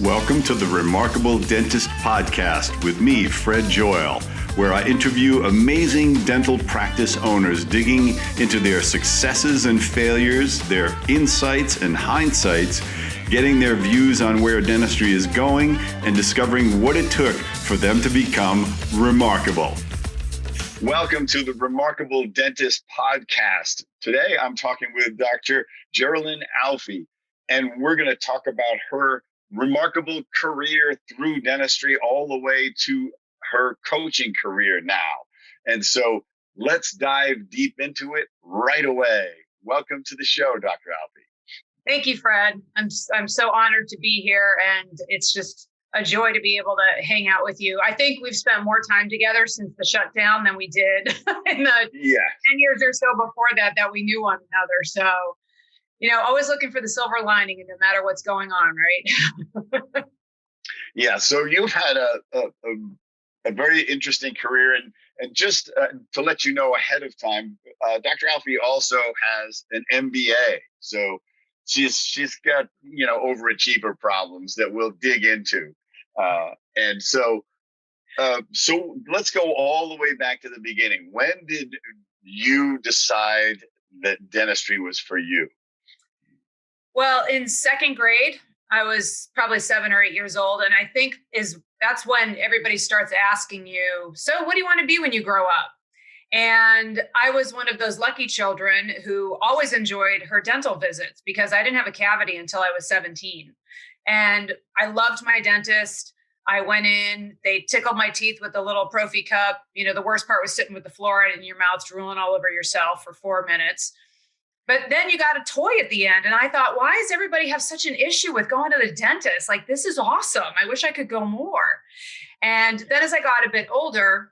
Welcome to the Remarkable Dentist Podcast with me, Fred Joyal, where I interview amazing dental practice owners digging into their successes and failures, their insights and hindsights, getting their views on where dentistry is going, and discovering what it took for them to become remarkable. Welcome to the Remarkable Dentist Podcast. Today, I'm talking with Dr. Gerilyn Alfe, and we're going to talk about her remarkable career through dentistry all the way to her coaching career now. And so let's dive deep into it right away. Welcome to the show, Dr. Alfe. Thank you, Fred. I'm so honored to be here, and it's just a joy to be able to hang out with you. I think we've spent more time together since the shutdown than we did in the 10 years or so before that we knew one another. So, always looking for the silver lining, and no matter what's going on, right? Yeah. So you've had a very interesting career, and just to let you know ahead of time, Dr. Alfe also has an MBA. So she's got overachiever problems that we'll dig into, and so let's go all the way back to the beginning. When did you decide that dentistry was for you? Well, in second grade, I was probably 7 or 8 years old. And I think that's when everybody starts asking you, so what do you want to be when you grow up? And I was one of those lucky children who always enjoyed her dental visits because I didn't have a cavity until I was 17. And I loved my dentist. I went in, they tickled my teeth with a little prophy cup. The worst part was sitting with the fluoride in your mouth, drooling all over yourself for 4 minutes. But then you got a toy at the end. And I thought, why does everybody have such an issue with going to the dentist? Like, this is awesome. I wish I could go more. And then as I got a bit older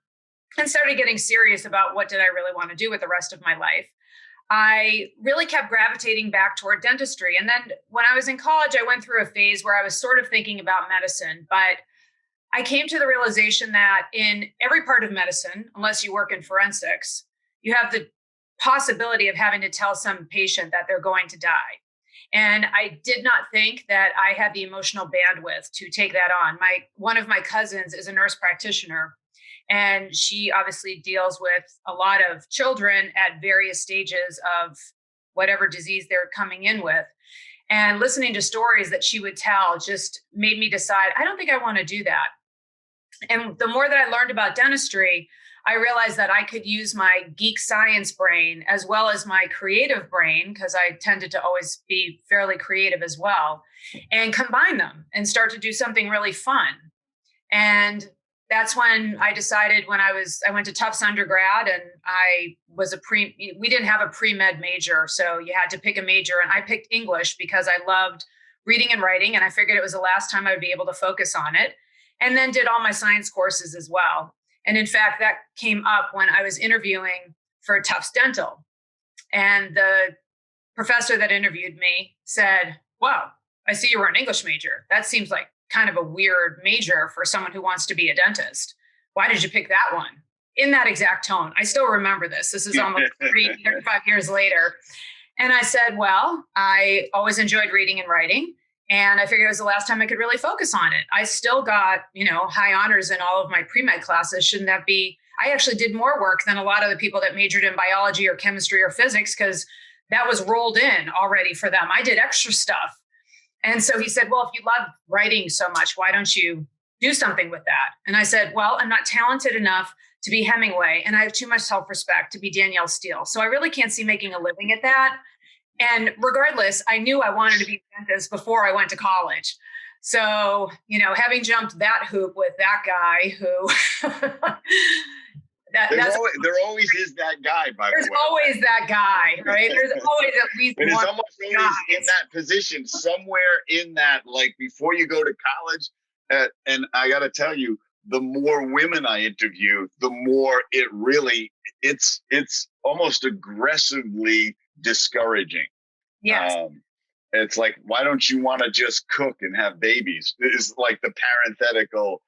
and started getting serious about what did I really want to do with the rest of my life, I really kept gravitating back toward dentistry. And then when I was in college, I went through a phase where I was sort of thinking about medicine, but I came to the realization that in every part of medicine, unless you work in forensics, you have the possibility of having to tell some patient that they're going to die. And I did not think that I had the emotional bandwidth to take that on. One of my cousins is a nurse practitioner, and she obviously deals with a lot of children at various stages of whatever disease they're coming in with. And listening to stories that she would tell just made me decide, I don't think I want to do that. And the more that I learned about dentistry, I realized that I could use my geek science brain as well as my creative brain, because I tended to always be fairly creative as well, and combine them and start to do something really fun. And that's when I decided, I went to Tufts undergrad, and we didn't have a pre-med major. So you had to pick a major, and I picked English because I loved reading and writing. And I figured it was the last time I would be able to focus on it, and then did all my science courses as well. And in fact, that came up when I was interviewing for Tufts Dental. And the professor that interviewed me said, "Wow, I see you were an English major. That seems like kind of a weird major for someone who wants to be a dentist. Why did you pick that one?" In that exact tone. I still remember this. This is almost 35 years later. And I said, well, I always enjoyed reading and writing. And I figured it was the last time I could really focus on it. I still got, high honors in all of my pre-med classes. Shouldn't that be? I actually did more work than a lot of the people that majored in biology or chemistry or physics, because that was rolled in already for them. I did extra stuff. And so he said, well, if you love writing so much, why don't you do something with that? And I said, well, I'm not talented enough to be Hemingway, and I have too much self-respect to be Danielle Steele. So I really can't see making a living at that. And regardless, I knew I wanted to be a dentist before I went to college. So, having jumped that hoop with that guy who... there always is that guy, by the way. There's always that guy, right? There's always at least one. It's almost always in that position, somewhere in that, like before you go to college. And I got to tell you, the more women I interview, the more it's almost aggressively discouraging. Yes. It's like, why don't you want to just cook and have babies? Is like the parenthetical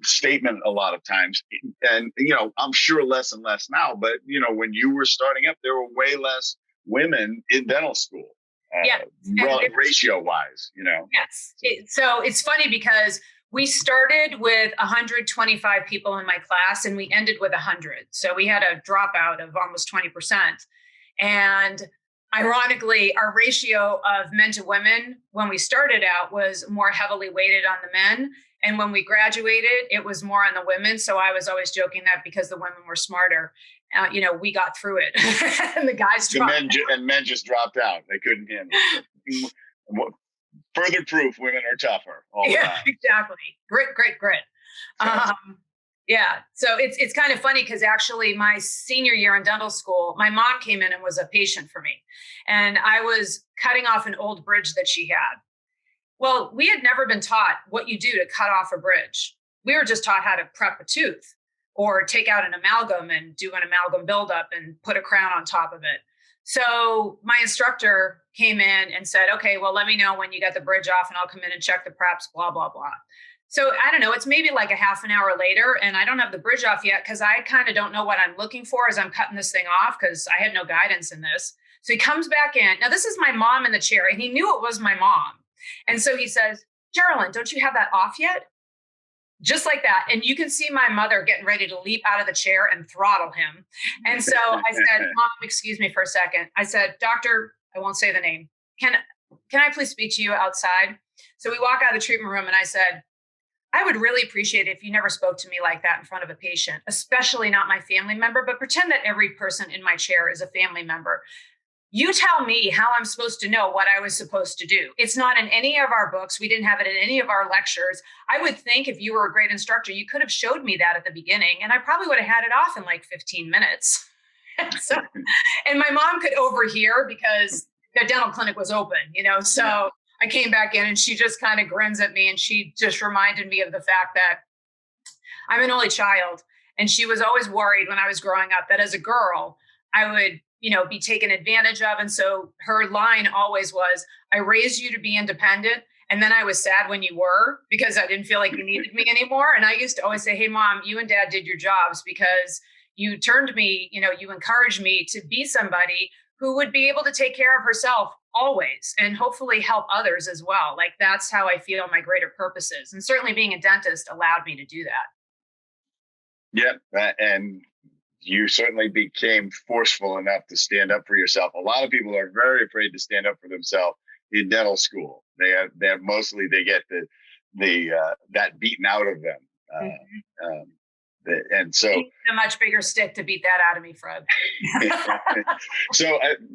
statement a lot of times. And, I'm sure less and less now, but, when you were starting up, there were way less women in dental school. Yeah. Ratio wise, Yes. So it's funny because we started with 125 people in my class and we ended with 100. So we had a dropout of almost 20%. And ironically, our ratio of men to women when we started out was more heavily weighted on the men. And when we graduated, it was more on the women. So I was always joking that because the women were smarter, we got through it. And the guys dropped out. Men just dropped out. They couldn't handle it. Further proof women are tougher. Exactly. Grit. Yeah. So it's kind of funny because actually my senior year in dental school, my mom came in and was a patient for me. And I was cutting off an old bridge that she had. Well, we had never been taught what you do to cut off a bridge. We were just taught how to prep a tooth or take out an amalgam and do an amalgam buildup and put a crown on top of it. So my instructor came in and said, okay, well, let me know when you get the bridge off and I'll come in and check the preps, blah, blah, blah. So I don't know, it's maybe like a half an hour later and I don't have the bridge off yet because I kind of don't know what I'm looking for as I'm cutting this thing off because I had no guidance in this. So he comes back in. Now, this is my mom in the chair and he knew it was my mom. And so he says, Gerilyn, don't you have that off yet? Just like that. And you can see my mother getting ready to leap out of the chair and throttle him. And so I said, Mom, excuse me for a second. I said, Doctor, I won't say the name. Can I please speak to you outside? So we walk out of the treatment room and I said, I would really appreciate it if you never spoke to me like that in front of a patient, especially not my family member, but pretend that every person in my chair is a family member. You tell me how I'm supposed to know what I was supposed to do. It's not in any of our books. We didn't have it in any of our lectures. I would think if you were a great instructor, you could have showed me that at the beginning and I probably would have had it off in like 15 minutes. And my mom could overhear because the dental clinic was open, so I came back in and she just kind of grins at me and she just reminded me of the fact that I'm an only child. And she was always worried when I was growing up that as a girl, I would be taken advantage of. And so her line always was, I raised you to be independent. And then I was sad when you were, because I didn't feel like you needed me anymore. And I used to always say, hey, Mom, you and Dad did your jobs because you turned me, you encouraged me to be somebody who would be able to take care of herself always and hopefully help others as well. Like that's how I feel my greater purpose is. And certainly being a dentist allowed me to do that. Yeah. And you certainly became forceful enough to stand up for yourself. A lot of people are very afraid to stand up for themselves in dental school. They get that beaten out of them. And so a much bigger stick to beat that out of me, Fred.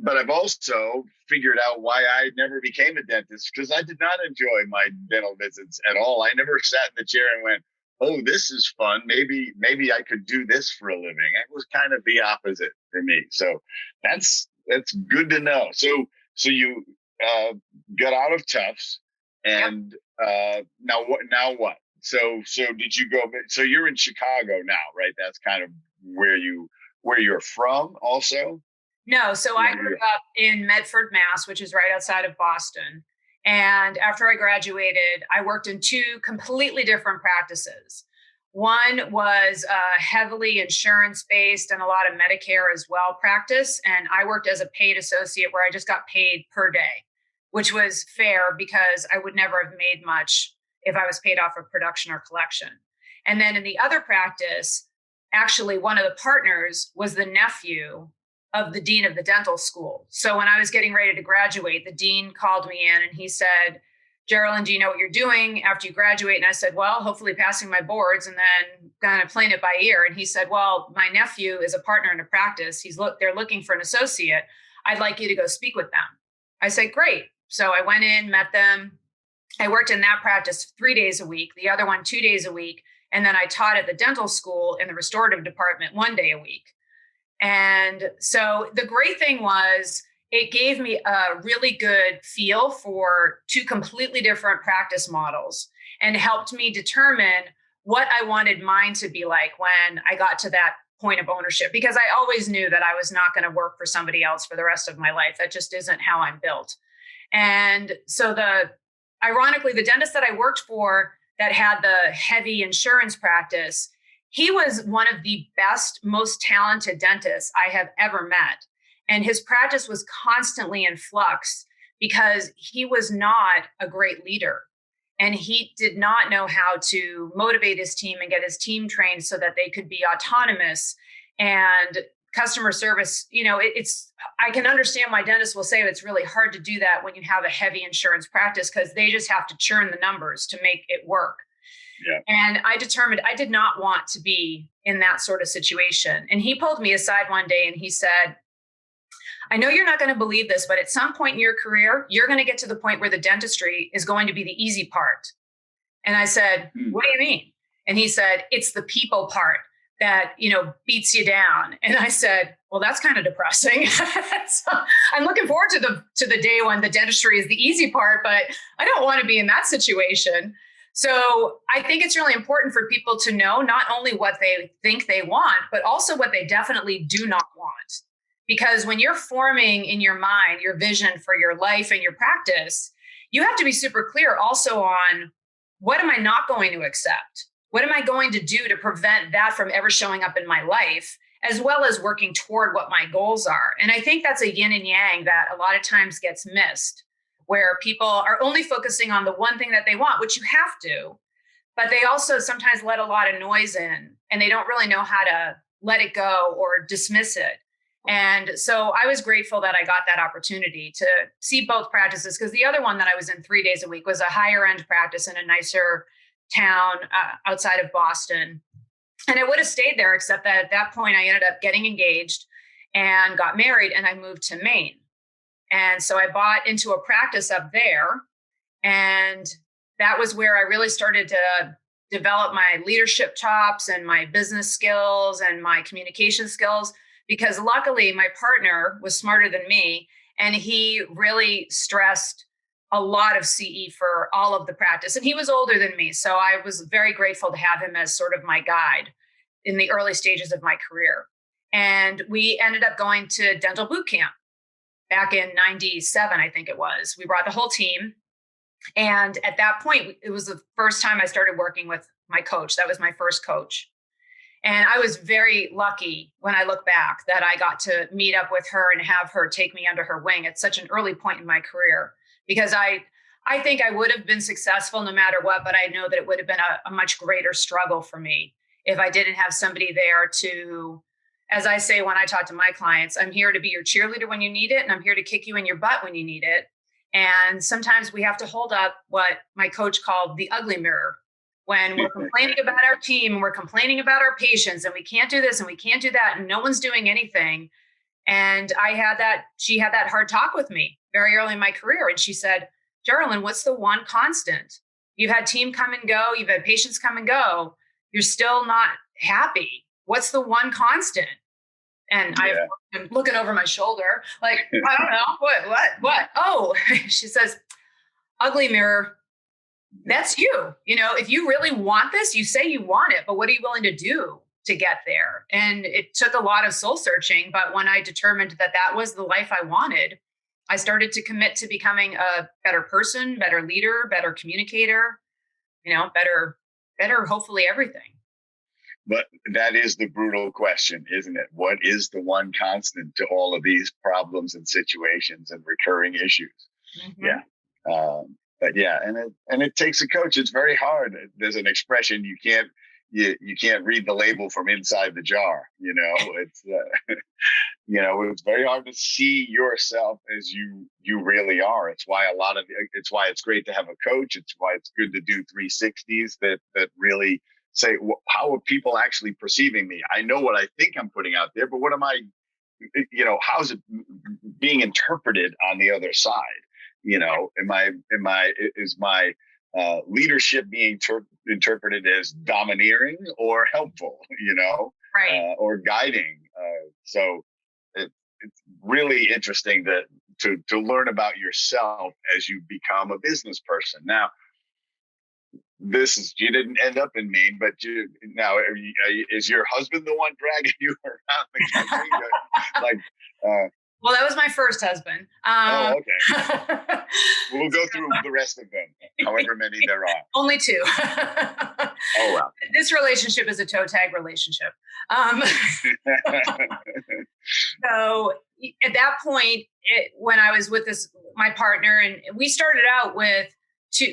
But I've also figured out why I never became a dentist because I did not enjoy my dental visits at all. I never sat in the chair and went, oh, this is fun. Maybe I could do this for a living. It was kind of the opposite for me. So that's good to know. So you got out of Tufts and now what? So did you go? So you're in Chicago now, right? That's kind of where you're from also? No. So I grew up in Medford, Mass, which is right outside of Boston. And after I graduated, I worked in two completely different practices. One was heavily insurance-based and a lot of Medicare as well practice. And I worked as a paid associate where I just got paid per day, which was fair because I would never have made much if I was paid off of production or collection. And then in the other practice, actually one of the partners was the nephew of the dean of the dental school. So when I was getting ready to graduate, the dean called me in and he said, Gerilyn, do you know what you're doing after you graduate? And I said, well, hopefully passing my boards and then kind of playing it by ear. And he said, well, my nephew is a partner in a practice. They're looking for an associate. I'd like you to go speak with them. I said, great. So I went in, met them. I worked in that practice 3 days a week, the other one 2 days a week. And then I taught at the dental school in the restorative department 1 day a week. And so the great thing was it gave me a really good feel for two completely different practice models and helped me determine what I wanted mine to be like when I got to that point of ownership, because I always knew that I was not going to work for somebody else for the rest of my life. That just isn't how I'm built. And so ironically, the dentist that I worked for that had the heavy insurance practice, he was one of the best, most talented dentists I have ever met. And his practice was constantly in flux because he was not a great leader. And he did not know how to motivate his team and get his team trained so that they could be autonomous. And customer service, I can understand why dentists will say it's really hard to do that when you have a heavy insurance practice, because they just have to churn the numbers to make it work. Yeah. And I determined I did not want to be in that sort of situation. And he pulled me aside one day and he said, I know you're not going to believe this, but at some point in your career, you're going to get to the point where the dentistry is going to be the easy part. And I said, what do you mean? And he said, it's the people part that, beats you down. And I said, well, that's kind of depressing. So I'm looking forward to the day when the dentistry is the easy part, but I don't want to be in that situation. So I think it's really important for people to know not only what they think they want, but also what they definitely do not want. Because when you're forming in your mind your vision for your life and your practice, you have to be super clear also on, what am I not going to accept? What am I going to do to prevent that from ever showing up in my life, as well as working toward what my goals are? And I think that's a yin and yang that a lot of times gets missed, where people are only focusing on the one thing that they want, which you have to, but they also sometimes let a lot of noise in and they don't really know how to let it go or dismiss it. And so I was grateful that I got that opportunity to see both practices, because the other one that I was in 3 days a week was a higher end practice in a nicer town outside of Boston. And I would have stayed there, except that at that point I ended up getting engaged and got married, and I moved to Maine. And so I bought into a practice up there. And that was where I really started to develop my leadership chops and my business skills and my communication skills, because luckily my partner was smarter than me, and he really stressed a lot of CE for all of the practice. And he was older than me, so I was very grateful to have him as sort of my guide in the early stages of my career. And we ended up going to dental boot camp back in 97, I think it was. We brought the whole team. And at that point, it was the first time I started working with my coach. That was my first coach. And I was very lucky when I look back that I got to meet up with her and have her take me under her wing at such an early point in my career, because I think I would have been successful no matter what, but I know that it would have been a much greater struggle for me if I didn't have somebody there to, as I say when I talk to my clients, I'm here to be your cheerleader when you need it, and I'm here to kick you in your butt when you need it. And sometimes we have to hold up what my coach called the ugly mirror. When we're complaining about our team and we're complaining about our patients and we can't do this and we can't do that and no one's doing anything. And she had that hard talk with me very early in my career. And she said, Gerilyn, what's the one constant? You've had team come and go. You've had patients come and go. You're still not happy. What's the one constant? And I'm looking over my shoulder, like, I don't know, what? Oh, she says, ugly mirror. That's you. If you really want this, you say you want it, but what are you willing to do to get there? And it took a lot of soul searching. But when I determined that that was the life I wanted, I started to commit to becoming a better person, better leader, better communicator, better, hopefully everything. But that is the brutal question, isn't it? What is the one constant to all of these problems and situations and recurring issues? Mm-hmm. Yeah. But yeah, and it takes a coach. It's very hard. There's an expression, you can't read the label from inside the jar. It's it's very hard to see yourself as you really are. It's why it's great to have a coach. It's why it's good to do 360s that really say, how are people actually perceiving me? I know what I think I'm putting out there, but what am I? How's it being interpreted on the other side? Is my leadership being interpreted as domineering or helpful, right. Or guiding? So it's really interesting to learn about yourself as you become a business person. Now, you didn't end up in Maine, but is your husband the one dragging you around the country? Well, that was my first husband. Okay. We'll go through the rest of them, however many there are. Only 2. Oh, wow. This relationship is a toe tag relationship. So at that point, when I was with this my partner, and we started out with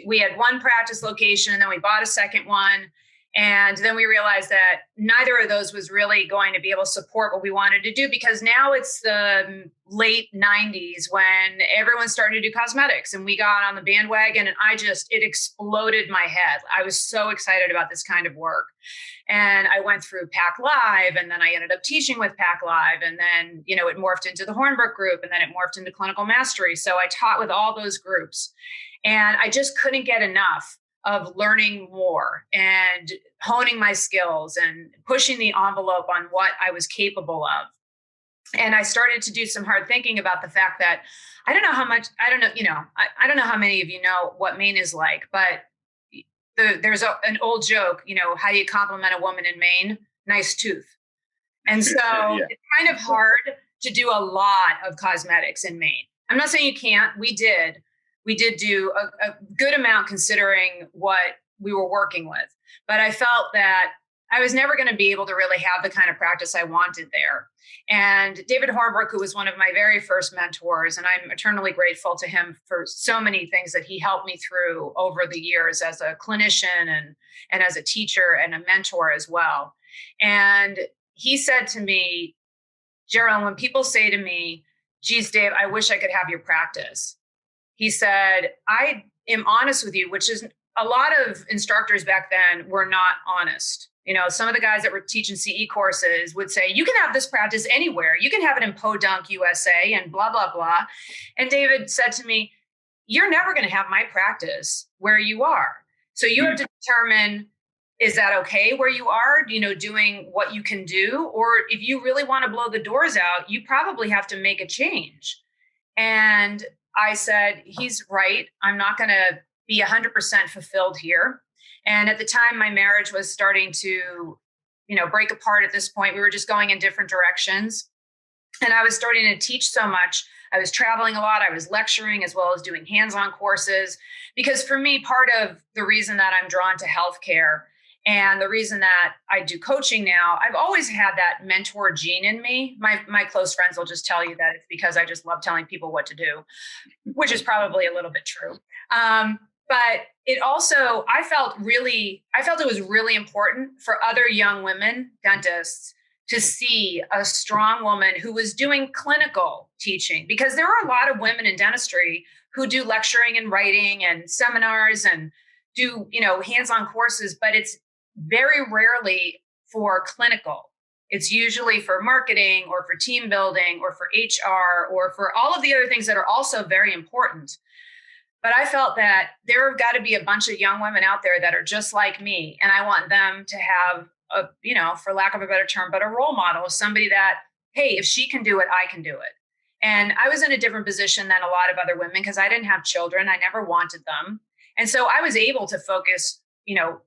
we had one practice location, and then we bought a second one. And then we realized that neither of those was really going to be able to support what we wanted to do, because now it's the late 90s when everyone's starting to do cosmetics, and we got on the bandwagon, and it exploded my head. I was so excited about this kind of work. And I went through Pack Live, and then I ended up teaching with Pack Live. And then, it morphed into the Hornbrook group, and then it morphed into Clinical Mastery. So I taught with all those groups, and I just couldn't get enough of learning more and honing my skills and pushing the envelope on what I was capable of. And I started to do some hard thinking about the fact that I don't know how many of you know what Maine is like, but there's an old joke, how do you compliment a woman in Maine? Nice tooth. And so Yeah. It's kind of hard to do a lot of cosmetics in Maine. I'm not saying you can't. We did do a good amount considering what we were working with. But I felt that I was never going to be able to really have the kind of practice I wanted there. And David Hornbrook, who was one of my very first mentors, and I'm eternally grateful to him for so many things that he helped me through over the years as a clinician and as a teacher and a mentor as well. And he said to me, Gerilyn, when people say to me, geez, Dave, I wish I could have your practice. He said, I am honest with you, which is a lot of instructors back then were not honest. Some of the guys that were teaching CE courses would say, you can have this practice anywhere. You can have it in Podunk, USA, and blah, blah, blah. And David said to me, you're never going to have my practice where you are. So you have to determine, is that okay where you are, doing what you can do? Or if you really want to blow the doors out, you probably have to make a change. And I said, he's right. I'm not going to be 100% fulfilled here. And at the time, my marriage was starting to, break apart at this point. We were just going in different directions. And I was starting to teach so much. I was traveling a lot. I was lecturing as well as doing hands-on courses. Because for me, part of the reason that I'm drawn to healthcare and the reason that I do coaching now, I've always had that mentor gene in me. My close friends will just tell you that it's because I just love telling people what to do, which is probably a little bit true. But it also, I felt it was really important for other young women dentists to see a strong woman who was doing clinical teaching, because there are a lot of women in dentistry who do lecturing and writing and seminars and do, hands-on courses, but it's very rarely for clinical. It's usually for marketing or for team building or for HR or for all of the other things that are also very important. But I felt that there have got to be a bunch of young women out there that are just like me. And I want them to have for lack of a better term, but a role model, somebody that, hey, if she can do it, I can do it. And I was in a different position than a lot of other women because I didn't have children. I never wanted them. And so I was able to focus,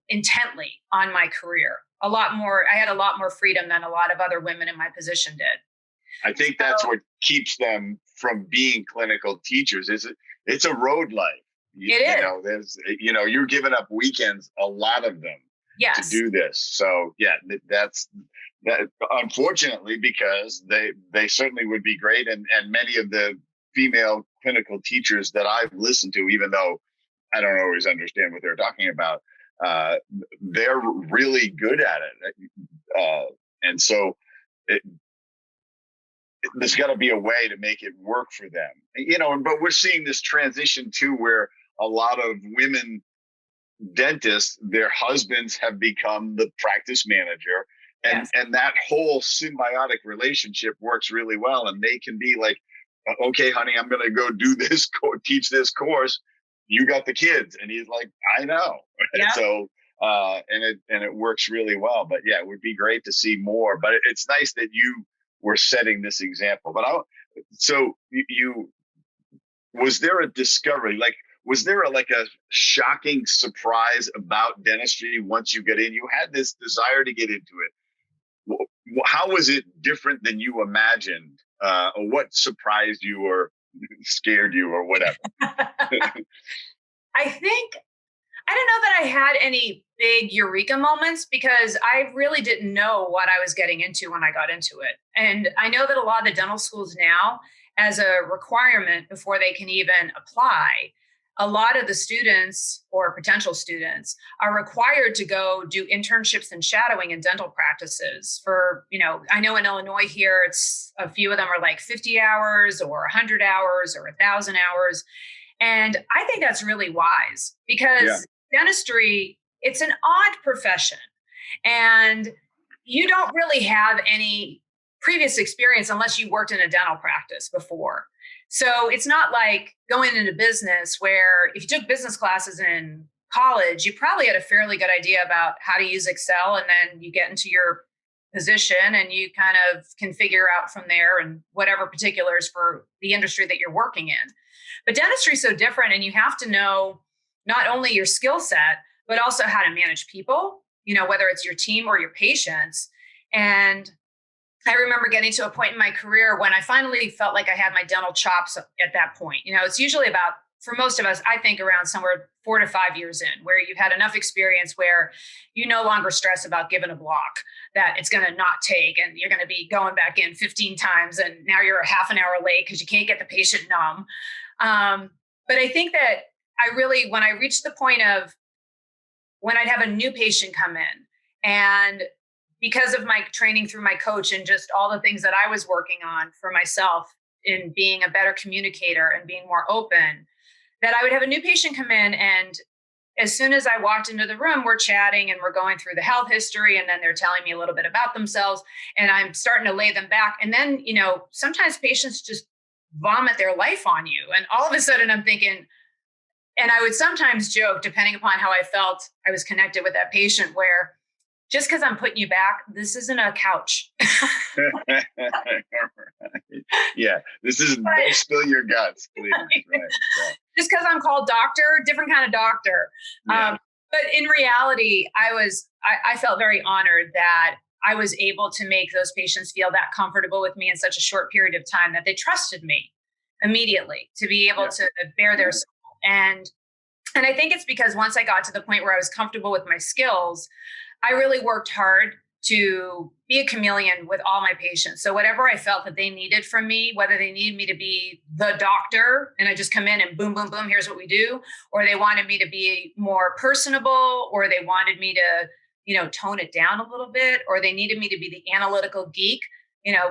intently on my career a lot more. I had a lot more freedom than a lot of other women in my position did. I think that's what keeps them from being clinical teachers. It's a road life. You're giving up weekends, a lot of them, yes, to do this. So yeah, that's unfortunately, because they certainly would be great. And many of the female clinical teachers that I've listened to, even though I don't always understand what they're talking about, they're really good at it. And so there's got to be a way to make it work for them, but we're seeing this transition too, where a lot of women dentists, their husbands have become the practice manager, and that whole symbiotic relationship works really well. And they can be like, okay, honey, I'm going to go do this, teach this course. You got the kids. And he's like, I know. Yeah. So, and it works really well. But yeah, it would be great to see more, but it's nice that you were setting this example. But was there a discovery? Like, was there a shocking surprise about dentistry once you get in? You had this desire to get into it. How was it different than you imagined? Or what surprised you or scared you or whatever? I don't know that I had any big eureka moments, because I really didn't know what I was getting into when I got into it. And I know that a lot of the dental schools now as a requirement before they can even apply, a lot of the students or potential students are required to go do internships and shadowing in dental practices for, I know in Illinois here, it's a few of them are like 50 hours or 100 hours or 1,000 hours. And I think that's really wise because dentistry, it's an odd profession and you don't really have any previous experience unless you worked in a dental practice before. So it's not like going into business where if you took business classes in college, you probably had a fairly good idea about how to use Excel, and then you get into your position and you kind of can figure out from there and whatever particulars for the industry that you're working in. But dentistry is so different, and you have to know not only your skill set, but also how to manage people, whether it's your team or your patients. And I remember getting to a point in my career when I finally felt like I had my dental chops at that point. It's usually about, for most of us, I think around somewhere 4 to 5 years in, where you've had enough experience where you no longer stress about giving a block that it's going to not take, and you're going to be going back in 15 times. And now you're a half an hour late because you can't get the patient numb. But I think that when I reached the point of when I'd have a new patient come in, and because of my training through my coach and just all the things that I was working on for myself in being a better communicator and being more open, that I would have a new patient come in, and as soon as I walked into the room, we're chatting and we're going through the health history, and then they're telling me a little bit about themselves, and I'm starting to lay them back. And then, sometimes patients just vomit their life on you. And all of a sudden I'm thinking, and I would sometimes joke, depending upon how I felt I was connected with that patient, where just because I'm putting you back, this isn't a couch. Yeah, this isn't, don't spill your guts, please. Right. Just because I'm called doctor, different kind of doctor. Yeah. But in reality, I felt very honored that I was able to make those patients feel that comfortable with me in such a short period of time that they trusted me immediately to be able to bear their soul. And I think it's because once I got to the point where I was comfortable with my skills, I really worked hard to be a chameleon with all my patients. So whatever I felt that they needed from me, whether they needed me to be the doctor and I just come in and boom, boom, boom, here's what we do, or they wanted me to be more personable, or they wanted me to, tone it down a little bit, or they needed me to be the analytical geek.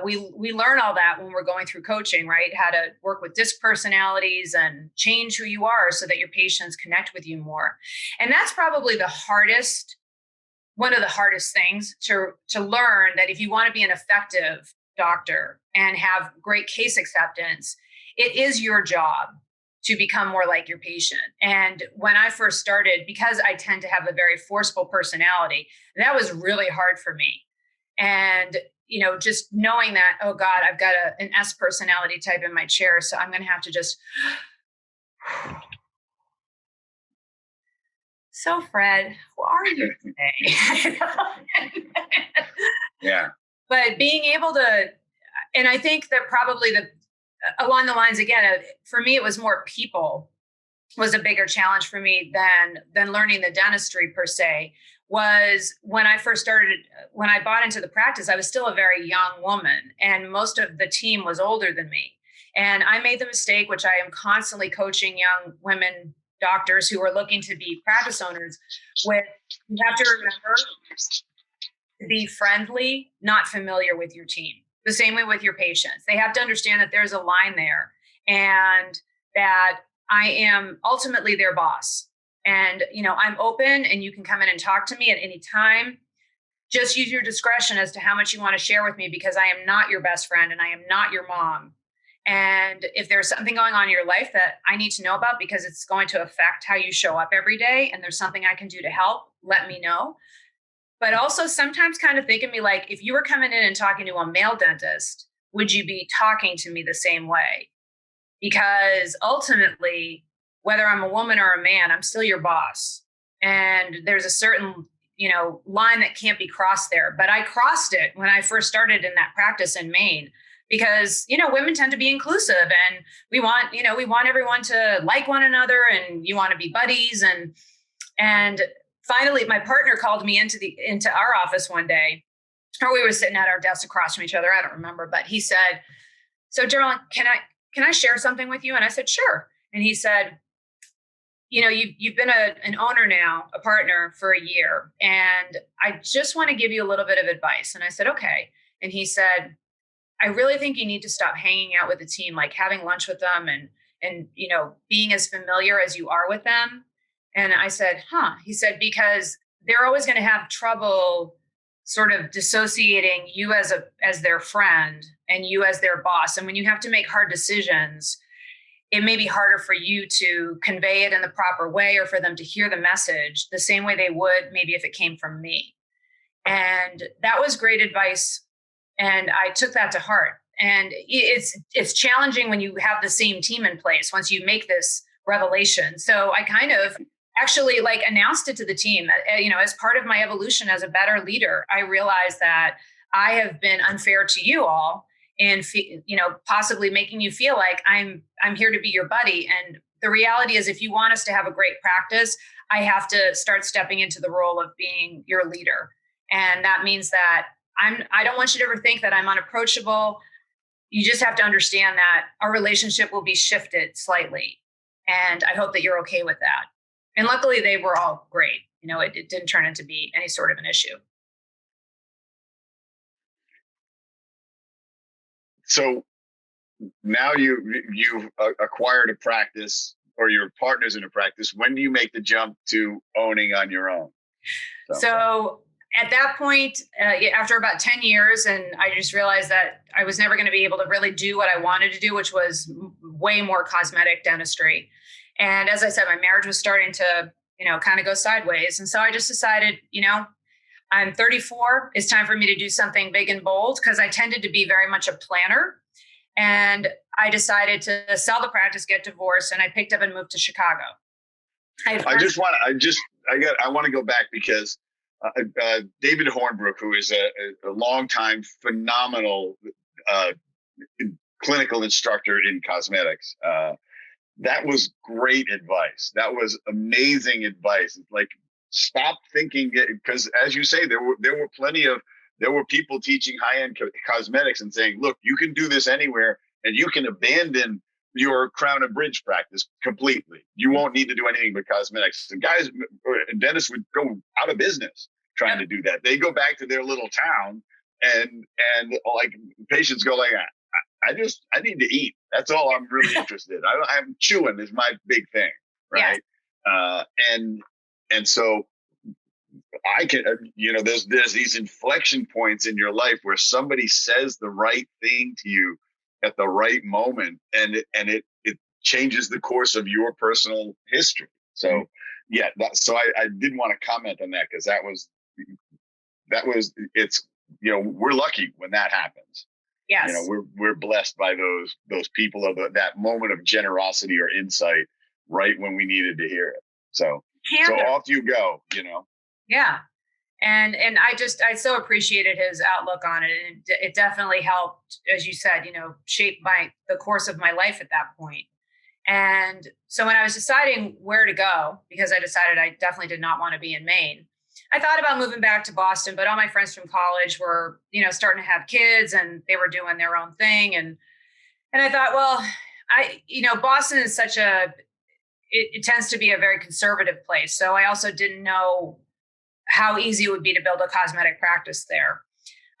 We learn all that when we're going through coaching, right? How to work with disc personalities and change who you are so that your patients connect with you more. And that's probably one of the hardest things to learn, that if you want to be an effective doctor and have great case acceptance, it is your job to become more like your patient. And when I first started, because I tend to have a very forceful personality, that was really hard for me. And, just knowing that, oh God, I've got an S personality type in my chair, so I'm going to have to just... So Fred, who are you today? Yeah. But being able to, and I think that probably along the lines again, for me, it was more people was a bigger challenge for me than learning the dentistry per se. Was when I first started, when I bought into the practice, I was still a very young woman, and most of the team was older than me. And I made the mistake, which I am constantly coaching young women doctors who are looking to be practice owners with, you have to remember to be friendly, not familiar with your team. The same way with your patients. They have to understand that there's a line there, and that I am ultimately their boss. And, I'm open, and you can come in and talk to me at any time. Just use your discretion as to how much you want to share with me, because I am not your best friend and I am not your mom. And if there's something going on in your life that I need to know about because it's going to affect how you show up every day, and there's something I can do to help, let me know. But also sometimes kind of think of me like, if you were coming in and talking to a male dentist, would you be talking to me the same way? Because ultimately, whether I'm a woman or a man, I'm still your boss. And there's a certain, line that can't be crossed there. But I crossed it when I first started in that practice in Maine. Because, women tend to be inclusive, and we want everyone to like one another, and you want to be buddies. And finally, my partner called me into our office one day, or we were sitting at our desk across from each other. I don't remember, but he said, "So Gerilyn, can I share something with you? And I said, sure. And he said, you've been an owner now, a partner for a year, and I just want to give you a little bit of advice. And I said, okay. And he said, I really think you need to stop hanging out with the team, like having lunch with them and being as familiar as you are with them. And I said, huh. He said, because they're always going to have trouble sort of dissociating you as their friend and you as their boss. And when you have to make hard decisions, it may be harder for you to convey it in the proper way or for them to hear the message the same way they would maybe if it came from me. And that was great advice. And I took that to heart. And it's challenging when you have the same team in place once you make this revelation. So I kind of actually announced it to the team, as part of my evolution as a better leader. I realized that I have been unfair to you all and, possibly making you feel like I'm here to be your buddy. And the reality is, if you want us to have a great practice, I have to start stepping into the role of being your leader. And that means that I don't want you to ever think that I'm unapproachable. You just have to understand that our relationship will be shifted slightly. And I hope that you're okay with that. And luckily they were all great. It didn't turn into be any sort of an issue. So now you've acquired a practice, or your partner's in a practice. When do you make the jump to owning on your own? So at that point, after about 10 years, and I just realized that I was never going to be able to really do what I wanted to do, which was way more cosmetic dentistry. And as I said, my marriage was starting to, kind of go sideways. And so I just decided, I'm 34. It's time for me to do something big and bold, because I tended to be very much a planner. And I decided to sell the practice, get divorced, and I picked up and moved to Chicago. I want to go back because David Hornbrook, who is a longtime phenomenal clinical instructor in cosmetics, that was great advice. That was amazing advice. Like, stop thinking, because as you say, there were people teaching high-end cosmetics and saying, look, you can do this anywhere and you can abandon your Crown and Bridge practice completely. You won't need to do anything but cosmetics. And dentists would go out of business trying to do that. They go back to their little town and like patients go like, I need to eat. That's all I'm really interested in. I'm chewing is my big thing. Right. Yeah. And so I can, there's these inflection points in your life where somebody says the right thing to you at the right moment, and it changes the course of your personal history. So yeah, so I did want to comment on that, because we're lucky when that happens. Yes. We're blessed by those people of that moment of generosity or insight right when we needed to hear it. So off you go, Yeah. And I so appreciated his outlook on it. And it definitely helped, as you said, shape the course of my life at that point. And so when I was deciding where to go, because I decided I definitely did not want to be in Maine, I thought about moving back to Boston, but all my friends from college were, starting to have kids and they were doing their own thing. And I thought, well, Boston is it tends to be a very conservative place. So I also didn't know how easy it would be to build a cosmetic practice there.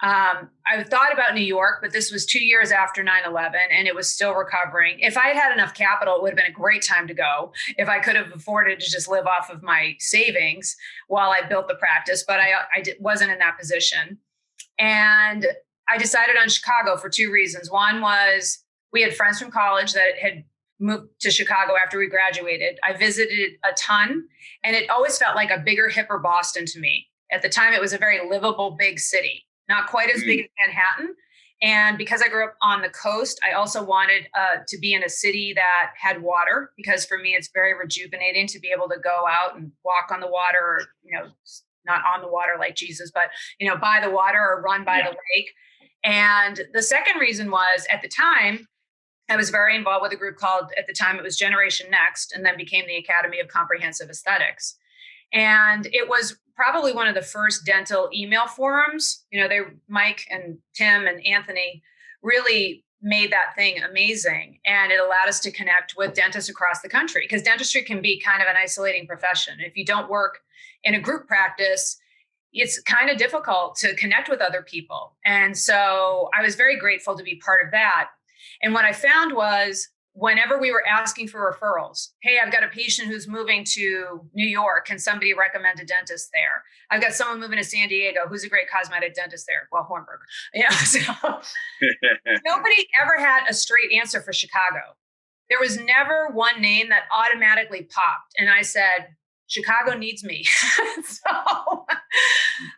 I thought about New York, but this was 2 years after 9/11 and it was still recovering. If I had enough capital, it would have been a great time to go if I could have afforded to just live off of my savings while I built the practice, but I wasn't in that position. And I decided on Chicago for two reasons. One was we had friends from college that had moved to Chicago after we graduated. I visited a ton, and it always felt like a bigger, hipper Boston to me. At the time, it was a very livable, big city, not quite as big as Manhattan. And because I grew up on the coast, I also wanted to be in a city that had water, because for me, it's very rejuvenating to be able to go out and walk on the water, or, not on the water like Jesus, but, by the water or run by the lake. And the second reason was, at the time, I was very involved with a group called, at the time it was Generation Next, and then became the Academy of Comprehensive Aesthetics. And it was probably one of the first dental email forums. Mike and Tim and Anthony really made that thing amazing. And it allowed us to connect with dentists across the country, because dentistry can be kind of an isolating profession. If you don't work in a group practice, it's kind of difficult to connect with other people. And so I was very grateful to be part of that. And what I found was, whenever we were asking for referrals, hey, I've got a patient who's moving to New York. Can somebody recommend a dentist there? I've got someone moving to San Diego. Who's a great cosmetic dentist there? Well, Hornberg. Yeah. So nobody ever had a straight answer for Chicago. There was never one name that automatically popped. And I said, Chicago needs me. So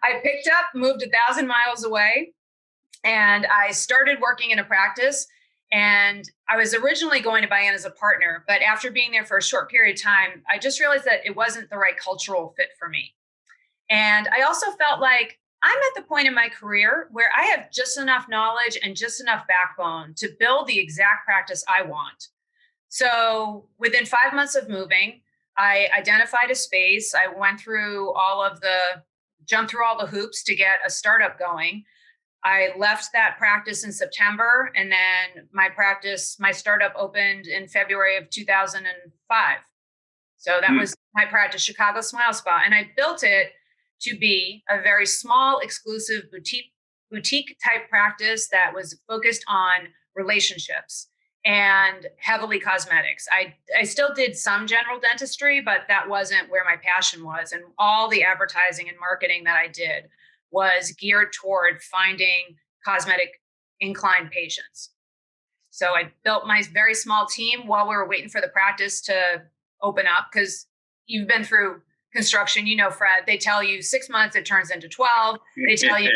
I picked up, moved 1,000 miles away, and I started working in a practice. And I was originally going to buy in as a partner, but after being there for a short period of time, I just realized that it wasn't the right cultural fit for me. And I also felt like I'm at the point in my career where I have just enough knowledge and just enough backbone to build the exact practice I want. So within 5 months of moving, I identified a space. I jumped through all the hoops to get a startup going. I left that practice in September, and then my startup opened in February of 2005. So that was my practice, Chicago Smile Spa. And I built it to be a very small, exclusive boutique type practice that was focused on relationships and heavily cosmetics. I still did some general dentistry, but that wasn't where my passion was. And all the advertising and marketing that I did was geared toward finding cosmetic inclined patients. So I built my very small team while we were waiting for the practice to open up, because you've been through construction, Fred, they tell you 6 months, it turns into 12. They tell you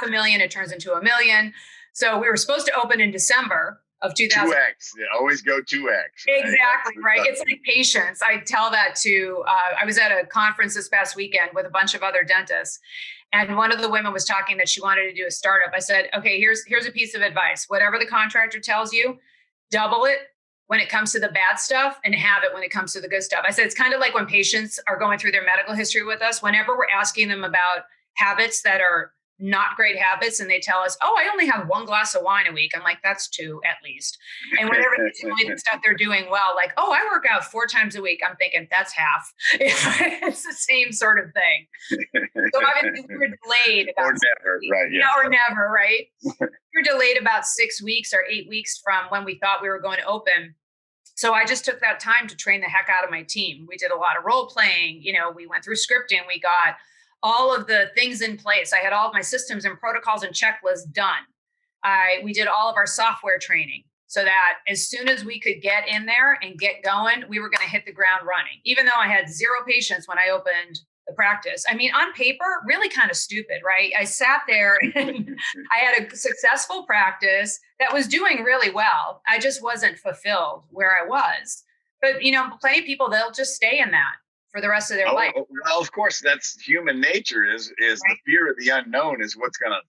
$500,000, it turns into $1 million. So we were supposed to open in December of 2000. 2X. They always go 2X. Exactly, right? It's like patience. I tell that to, I was at a conference this past weekend with a bunch of other dentists. And one of the women was talking that she wanted to do a startup. I said, okay, here's a piece of advice. Whatever the contractor tells you, double it when it comes to the bad stuff and have it when it comes to the good stuff. I said, it's kind of like when patients are going through their medical history with us, whenever we're asking them about habits that are not great habits, and they tell us, oh, I only have 1 glass of wine a week. I'm like, that's 2 at least. And whenever they tell me the stuff they're doing well, like, oh, I work out 4 times a week, I'm thinking that's half. It's the same sort of thing. So obviously we were delayed about or never, right? Yeah, or never, right? We were delayed about 6 weeks or 8 weeks from when we thought we were going to open. So I just took that time to train the heck out of my team. We did a lot of role playing. We went through scripting. We got all of the things in place. I had all of my systems and protocols and checklists done. We did all of our software training so that as soon as we could get in there and get going, we were going to hit the ground running. Even though I had 0 patients when I opened the practice. I mean, on paper, really kind of stupid, right? I sat there and I had a successful practice that was doing really well. I just wasn't fulfilled where I was. But, plenty of people, they'll just stay in that for the rest of their life. Well, of course, that's human nature is right? The fear of the unknown is what's going to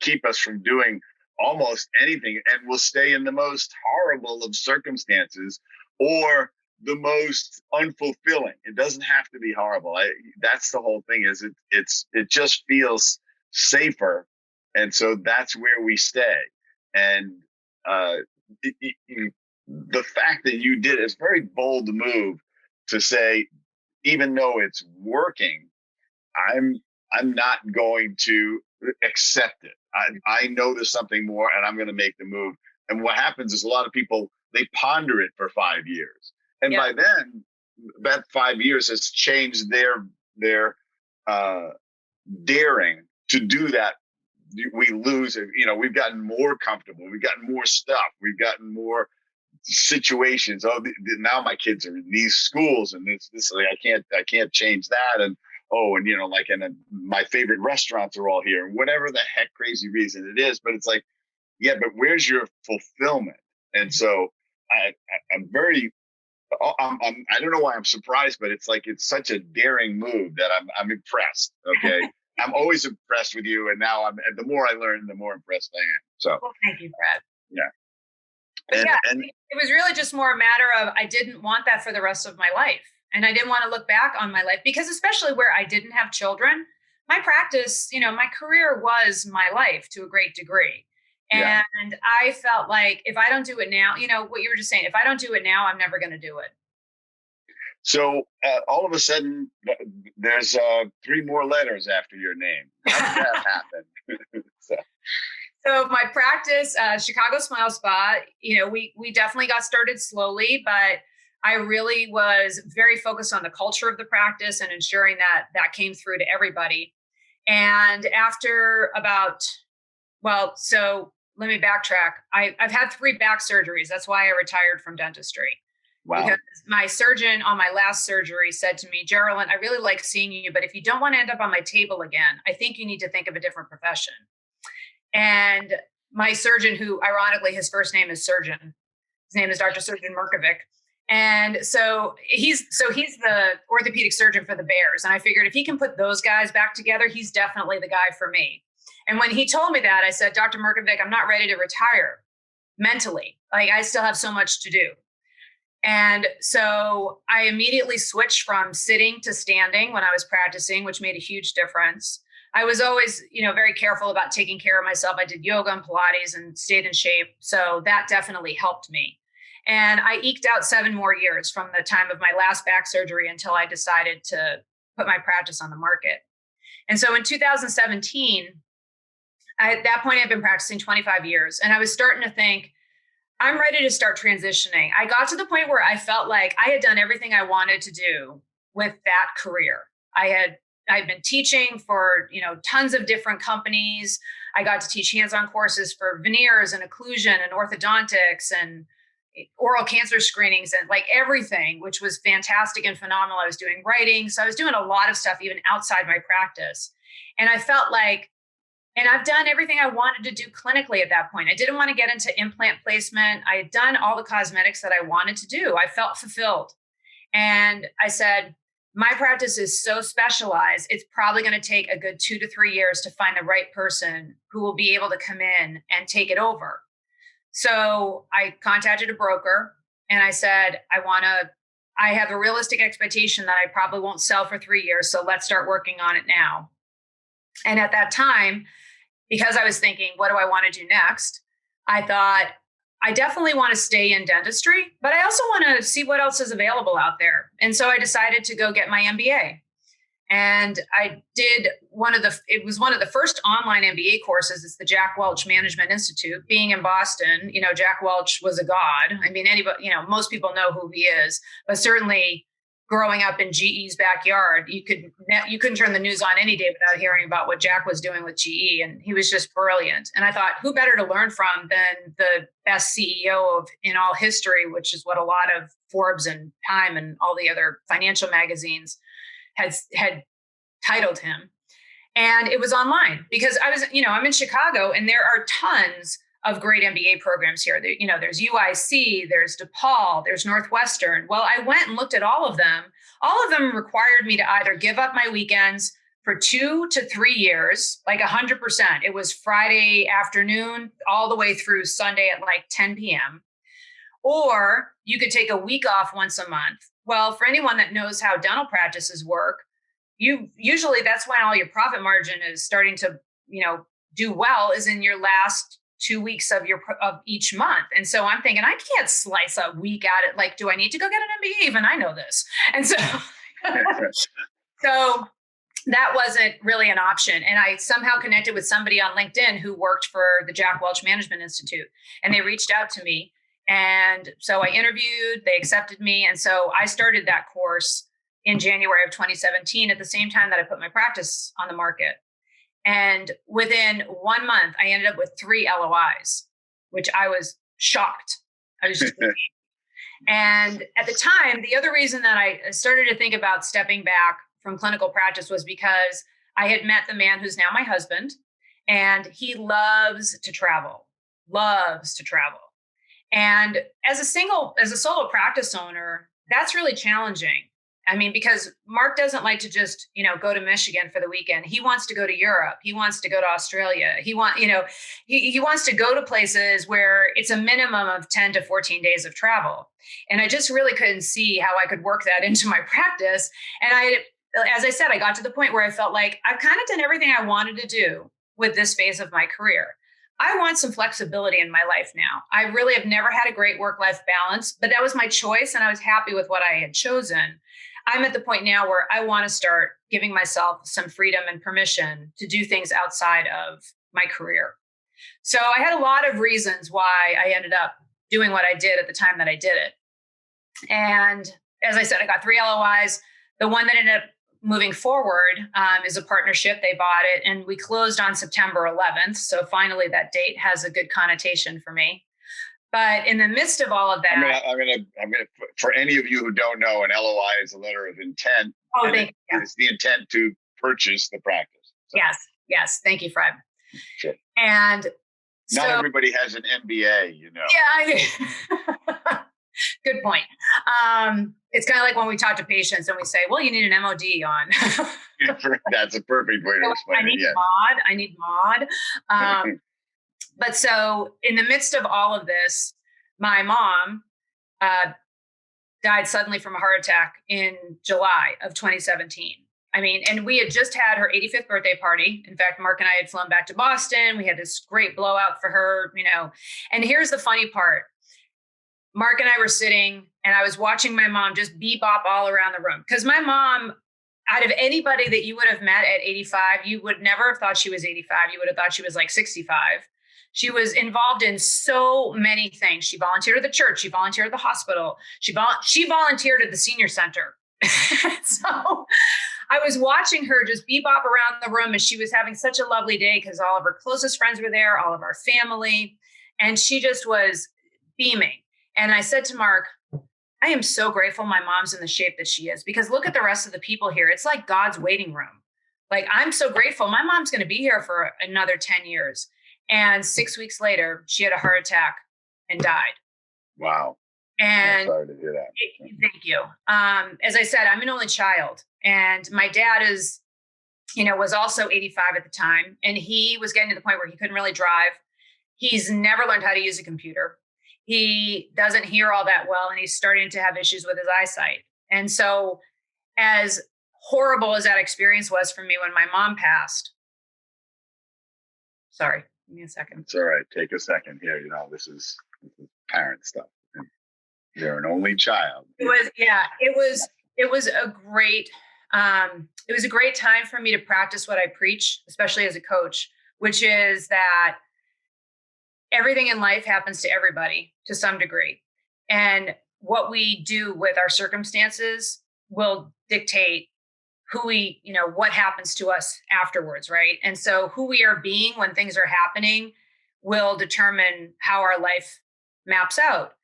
keep us from doing almost anything. And we'll stay in the most horrible of circumstances or the most unfulfilling. It doesn't have to be horrible. That's the whole thing is it just feels safer. And so that's where we stay. And the fact that you did it's a very bold move to say, even though it's working, I'm not going to accept it. I know there's something more and I'm going to make the move. And what happens is a lot of people, they ponder it for 5 years. And by then, that 5 years has changed their daring to do that. We lose it. We've gotten more comfortable. We've gotten more stuff. We've gotten more situations. Oh, now my kids are in these schools, and this like, I can't change that. And and my favorite restaurants are all here. Whatever the heck crazy reason it is, but it's like, yeah, but where's your fulfillment? And so I'm very. I don't know why I'm surprised, but it's like it's such a daring move that I'm impressed. Okay, I'm always impressed with you, and now the more I learn, the more impressed I am. So, well, thank you, Fred. Yeah. And it was really just more a matter of I didn't want that for the rest of my life. And I didn't want to look back on my life because especially where I didn't have children, my practice, my career was my life to a great degree. Yeah. And I felt like if I don't do it now, what you were just saying, if I don't do it now, I'm never going to do it. So all of a sudden, there's 3 more letters after your name. How did that happen? So my practice, Chicago Smile Spa, we definitely got started slowly, but I really was very focused on the culture of the practice and ensuring that came through to everybody. And after so let me backtrack. I've had 3 back surgeries. That's why I retired from dentistry. Wow. Because my surgeon on my last surgery said to me, Gerilyn, I really like seeing you, but if you don't want to end up on my table again, I think you need to think of a different profession. And my surgeon, who ironically his first name is Surgeon, his name is Dr. Surgeon Merkovic. And so he's the orthopedic surgeon for the Bears. And I figured if he can put those guys back together, he's definitely the guy for me. And when he told me that, I said, Dr. Merkovic, I'm not ready to retire mentally. Like I still have so much to do. And so I immediately switched from sitting to standing when I was practicing, which made a huge difference. I was always, very careful about taking care of myself. I did yoga and Pilates and stayed in shape. So that definitely helped me. And I eked out 7 more years from the time of my last back surgery until I decided to put my practice on the market. And so in 2017, at that point, I'd been practicing 25 years. And I was starting to think, I'm ready to start transitioning. I got to the point where I felt like I had done everything I wanted to do with that career. I'd been teaching for, tons of different companies. I got to teach hands-on courses for veneers and occlusion and orthodontics and oral cancer screenings and like everything, which was fantastic and phenomenal. I was doing writing. So I was doing a lot of stuff even outside my practice. And I felt like, and I've done everything I wanted to do clinically at that point. I didn't want to get into implant placement. I had done all the cosmetics that I wanted to do. I felt fulfilled. And I said, my practice is so specialized, it's probably going to take a good 2 to 3 years to find the right person who will be able to come in and take it over. So I contacted a broker and I said, I have a realistic expectation that I probably won't sell for 3 years. So let's start working on it now. And at that time, because I was thinking, what do I want to do next? I thought, I definitely want to stay in dentistry, but I also want to see what else is available out there. And so I decided to go get my MBA. And I did it was one of the first online MBA courses. It's the Jack Welch Management Institute. Being in Boston, Jack Welch was a god. I mean, anybody, most people know who he is, but certainly growing up in GE's backyard, you couldn't turn the news on any day without hearing about what Jack was doing with GE. And he was just brilliant. And I thought, who better to learn from than the best CEO in all history, which is what a lot of Forbes and Time and all the other financial magazines had titled him. And it was online because I'm in Chicago and there are tons of great MBA programs here. There's UIC, there's DePaul, there's Northwestern. Well, I went and looked at all of them. All of them required me to either give up my weekends for 2 to 3 years, like 100%. It was Friday afternoon all the way through Sunday at like 10 p.m. Or you could take a week off once a month. Well, for anyone that knows how dental practices work, usually that's when all your profit margin is starting to, do well, is in your last 2 weeks of each month. And so I'm thinking, I can't slice a week at it. Like, do I need to go get an MBA? Even I know this. And so, so that wasn't really an option. And I somehow connected with somebody on LinkedIn who worked for the Jack Welch Management Institute, and they reached out to me. And so I interviewed, they accepted me. And so I started that course in January of 2017 at the same time that I put my practice on the market. And within 1 month, I ended up with 3 LOIs, which I was shocked. I was just and at the time, the other reason that I started to think about stepping back from clinical practice was because I had met the man who's now my husband, and he loves to travel. And as a solo practice owner, that's really challenging. I mean, because Mark doesn't like to just, go to Michigan for the weekend. He wants to go to Europe. He wants to go to Australia. He wants to go to places where it's a minimum of 10 to 14 days of travel. And I just really couldn't see how I could work that into my practice. And as I said, I got to the point where I felt like I've kind of done everything I wanted to do with this phase of my career. I want some flexibility in my life now. I really have never had a great work-life balance, but that was my choice and I was happy with what I had chosen. I'm at the point now where I want to start giving myself some freedom and permission to do things outside of my career. So I had a lot of reasons why I ended up doing what I did at the time that I did it. And as I said, I got 3 LOIs. The one that ended up moving forward is a partnership. They bought it and we closed on September 11th. So finally that date has a good connotation for me. But in the midst of all of that, I'm gonna for any of you who don't know, an LOI is a letter of intent. Oh, thank you. It's the intent to purchase the practice. So. Yes. Thank you, Fred. Sure. And not everybody has an MBA, you know. Yeah, good point. It's kind of like when we talk to patients and we say, well, you need an MOD on. That's a perfect way to explain it. I need mod. But so in the midst of all of this, my mom died suddenly from a heart attack in July of 2017. I mean, and we had just had her 85th birthday party. In fact, Mark and I had flown back to Boston. We had this great blowout for her, you know. And here's the funny part. Mark and I were sitting and I was watching my mom just bebop all around the room. Because my mom, out of anybody that you would have met at 85, you would never have thought she was 85. You would have thought she was like 65. She was involved in so many things. She volunteered at the church. She volunteered at the hospital. She volunteered at the senior center. So I was watching her just bebop around the room and she was having such a lovely day because all of her closest friends were there, all of our family, and she just was beaming. And I said to Mark, I am so grateful my mom's in the shape that she is because look at the rest of the people here. It's like God's waiting room. Like, I'm so grateful. My mom's going to be here for another 10 years. And 6 weeks later, she had a heart attack and died. Wow. And I'm sorry to hear that. Thank you. As I said, I'm an only child. And my dad was also 85 at the time. And he was getting to the point where he couldn't really drive. He's never learned how to use a computer. He doesn't hear all that well. And he's starting to have issues with his eyesight. And so as horrible as that experience was for me when my mom passed, sorry, give me a second. It's all right. Take a second here. This is parent stuff. You're an only child. It was a great time for me to practice what I preach, especially as a coach, which is that everything in life happens to everybody to some degree. And what we do with our circumstances will dictate what happens to us afterwards, right? And so who we are being when things are happening will determine how our life maps out.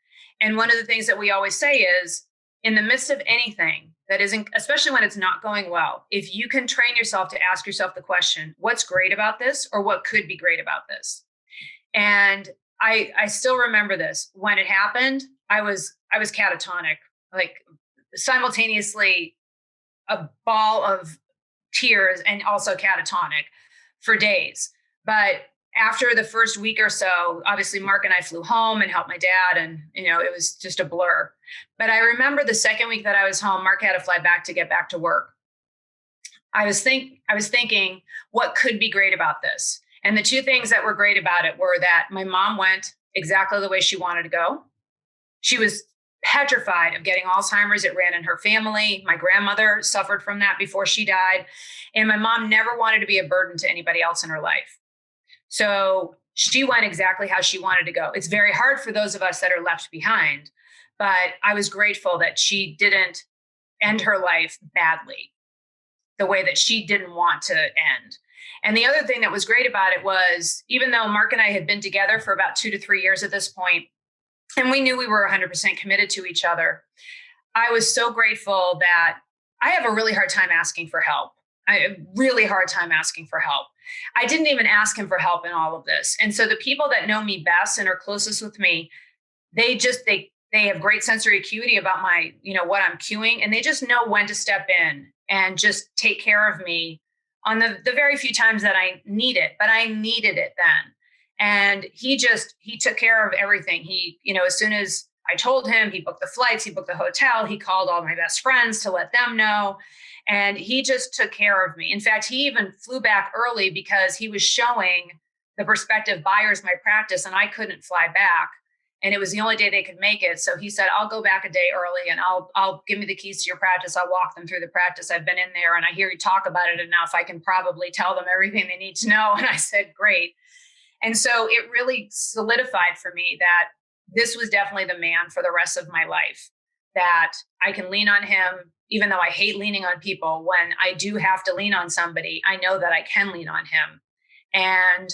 And one of the things that we always say is, in the midst of anything that isn't, especially when it's not going well, if you can train yourself to ask yourself the question, what's great about this or what could be great about this? And I still remember this. When it happened, I was catatonic, like simultaneously a ball of tears and also catatonic for days. But after the first week or so, obviously Mark and I flew home and helped my dad, and it was just a blur. But I remember the second week that I was home, Mark had to fly back to get back to work. I was thinking, what could be great about this? And the two things that were great about it were that my mom went exactly the way she wanted to go. She was petrified of getting Alzheimer's. It ran in her family. My grandmother suffered from that before she died. And my mom never wanted to be a burden to anybody else in her life. So she went exactly how she wanted to go. It's very hard for those of us that are left behind, but I was grateful that she didn't end her life badly, the way that she didn't want to end. And the other thing that was great about it was, even though Mark and I had been together for about 2 to 3 years at this point, and we knew we were 100% committed to each other, I was so grateful that I have a really hard time asking for help. I didn't even ask him for help in all of this. And so the people that know me best and are closest with me, they have great sensory acuity about my, what I'm cueing, and they just know when to step in and just take care of me on the very few times that I need it, but I needed it then. And he took care of everything. He, as soon as I told him, he booked the flights, he booked the hotel, he called all my best friends to let them know. And he just took care of me. In fact, he even flew back early because he was showing the prospective buyers my practice, and I couldn't fly back. And it was the only day they could make it. So he said, I'll go back a day early and I'll give me the keys to your practice. I'll walk them through the practice. I've been in there and I hear you talk about it enough. I can probably tell them everything they need to know. And I said, great. And so it really solidified for me that this was definitely the man for the rest of my life, that I can lean on him, even though I hate leaning on people. When I do have to lean on somebody, I know that I can lean on him. And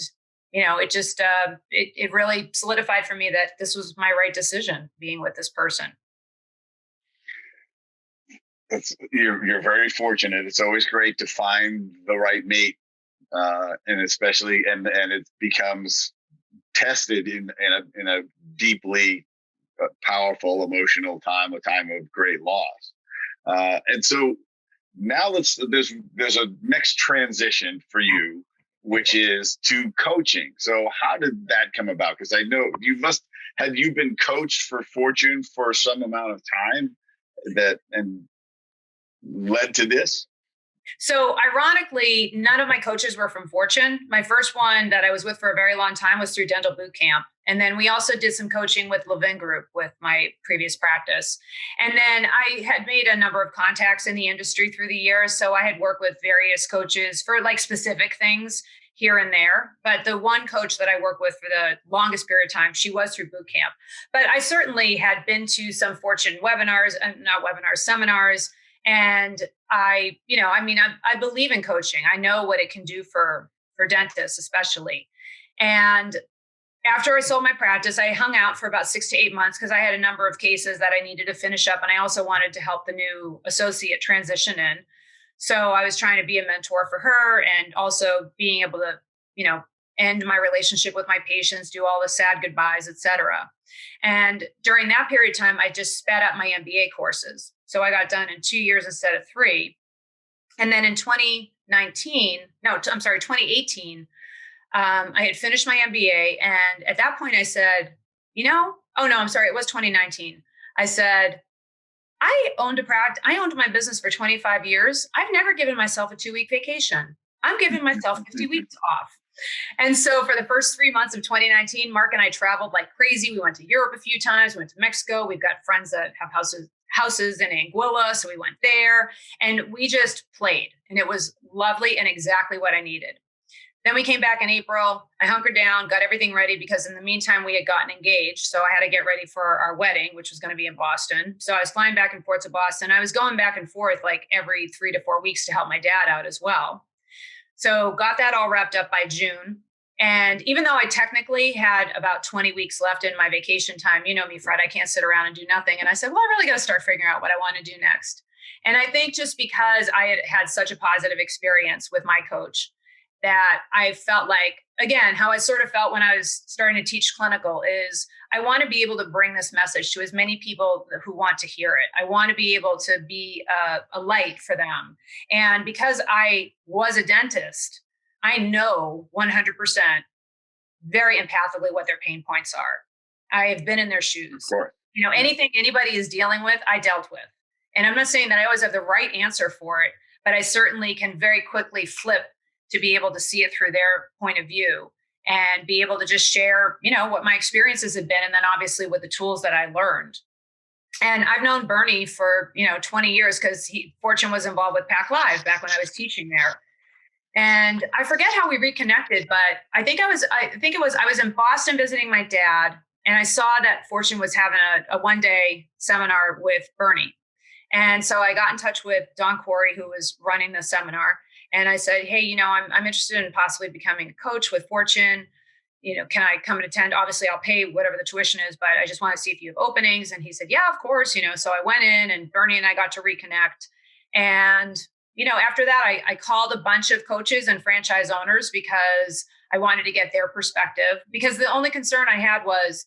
it just, it really solidified for me that this was my right decision, being with this person. You're very fortunate. It's always great to find the right mate, and especially, and it becomes tested in a deeply powerful emotional time, a time of great loss. And so now there's a next transition for you, which is to coaching. So how did that come about? Because I know had you been coached for Fortune for some amount of time and led to this? So ironically, none of my coaches were from Fortune. My first one that I was with for a very long time was through Dental Boot Camp. And then we also did some coaching with Levin Group with my previous practice. And then I had made a number of contacts in the industry through the years. So I had worked with various coaches for like specific things here and there. But the one coach that I worked with for the longest period of time, she was through boot camp. But I certainly had been to some Fortune seminars. And I believe in coaching. I know what it can do for dentists, especially. And after I sold my practice, I hung out for about 6 to 8 months because I had a number of cases that I needed to finish up. And I also wanted to help the new associate transition in. So I was trying to be a mentor for her and also being able to, end my relationship with my patients, do all the sad goodbyes, et cetera. And during that period of time, I just sped up my MBA courses. So I got done in 2 years instead of 3. And then in 2018, I had finished my MBA. And at that point I said, it was 2019. I said, I owned my business for 25 years. I've never given myself a 2-week vacation. I'm giving myself 50 weeks off. And so for the first 3 months of 2019, Mark and I traveled like crazy. We went to Europe a few times. We went to Mexico. We've got friends that have houses in Anguilla. So we went there and we just played, and it was lovely and exactly what I needed. Then we came back in April. I hunkered down, got everything ready because in the meantime, we had gotten engaged. So I had to get ready for our wedding, which was going to be in Boston. So I was flying back and forth to Boston. I was going back and forth like every 3 to 4 weeks to help my dad out as well. So got that all wrapped up by June. And even though I technically had about 20 weeks left in my vacation time, you know me, Fred, I can't sit around and do nothing. And I said, well, I really got to start figuring out what I want to do next. And I think just because I had had such a positive experience with my coach, that I felt like, again, how I sort of felt when I was starting to teach clinical is I want to be able to bring this message to as many people who want to hear it. I want to be able to be a light for them. And because I was a dentist, I know 100% very empathically what their pain points are. I have been in their shoes. Of course. Anything anybody is dealing with, I dealt with. And I'm not saying that I always have the right answer for it, but I certainly can very quickly flip to be able to see it through their point of view and be able to just share, what my experiences have been. And then obviously with the tools that I learned. And I've known Bernie for, 20 years because Fortune was involved with Pack Live back when I was teaching there. And I forget how we reconnected, but I was in Boston visiting my dad, and I saw that Fortune was having a 1-day seminar with Bernie. And so I got in touch with Don Quarry, who was running the seminar. And I said, hey, I'm interested in possibly becoming a coach with Fortune. Can I come and attend? Obviously, I'll pay whatever the tuition is, but I just want to see if you have openings. And he said, yeah, of course. So I went in, and Bernie and I got to reconnect. And, after that, I called a bunch of coaches and franchise owners because I wanted to get their perspective, because the only concern I had was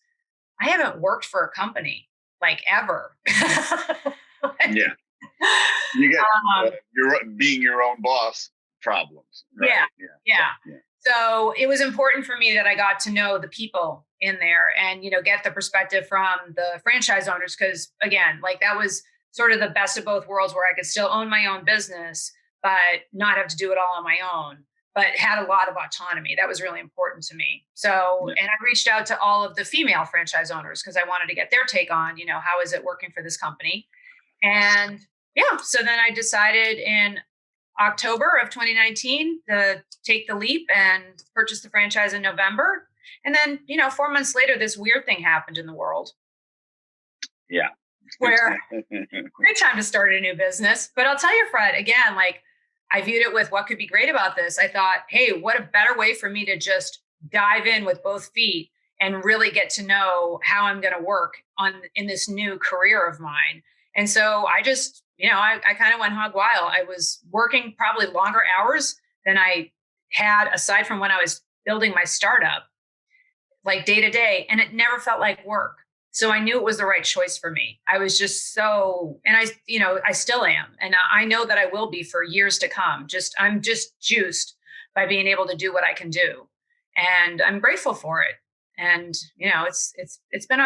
I haven't worked for a company like ever. Yeah. You get being your own boss problems. Right? Yeah. So it was important for me that I got to know the people in there and, get the perspective from the franchise owners. Because again, like that was sort of the best of both worlds, where I could still own my own business, but not have to do it all on my own. but had a lot of autonomy. That was really important to me. So, and I reached out to all of the female franchise owners because I wanted to get their take on, how is it working for this company? And yeah, so then I decided in October of 2019 to take the leap and purchase the franchise in November. And then, 4 months later, this weird thing happened in the world. Yeah. Where great time to start a new business. But I'll tell you, Fred, again, like I viewed it with what could be great about this. I thought, hey, what a better way for me to just dive in with both feet and really get to know how I'm going to work in this new career of mine. And so I just, I kind of went hog wild. I was working probably longer hours than I had aside from when I was building my startup, like day to day, and it never felt like work. So I knew it was the right choice for me. I was just and I still am. And I know that I will be for years to come. I'm just juiced by being able to do what I can do. And I'm grateful for it. And, it's been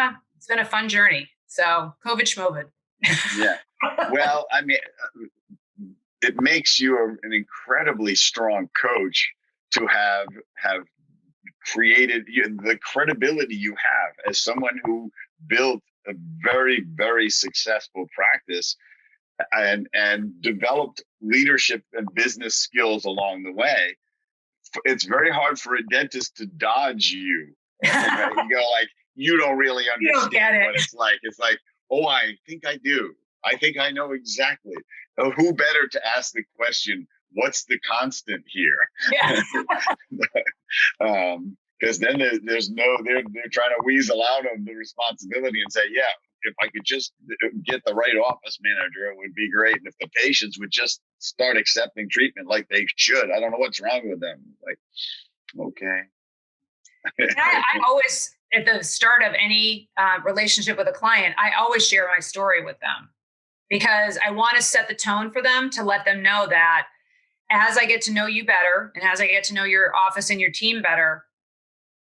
a fun journey. So COVID schmovid. Yeah. Well, I mean, it makes you an incredibly strong coach to have created the credibility you have as someone who built a very, very successful practice and developed leadership and business skills along the way. It's very hard for a dentist to dodge you. You go like, you don't really understand what it's like. It's like, oh, I think I do. I think I know exactly. Who better to ask the question, what's the constant here? Yes. Because then they're trying to weasel out of the responsibility and say, yeah, if I could just get the right office manager, it would be great. And if the patients would just start accepting treatment like they should, I don't know what's wrong with them. Like, okay. I always, at the start of any relationship with a client, I always share my story with them because I want to set the tone for them to let them know that as I get to know you better and as I get to know your office and your team better,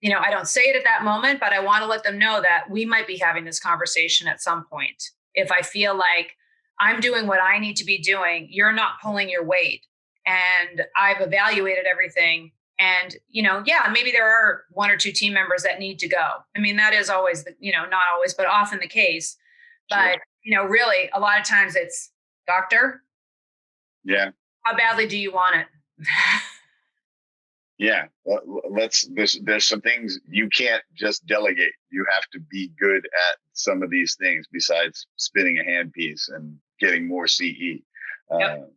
I don't say it at that moment, but I want to let them know that we might be having this conversation at some point. If I feel like I'm doing what I need to be doing, you're not pulling your weight. And I've evaluated everything. And, maybe there are one or two team members that need to go. I mean, that is always, not always, but often the case. But, really, a lot of times it's, doctor. Yeah. How badly do you want it? Yeah. There's some things you can't just delegate. You have to be good at some of these things besides spinning a handpiece and getting more CE. Yep.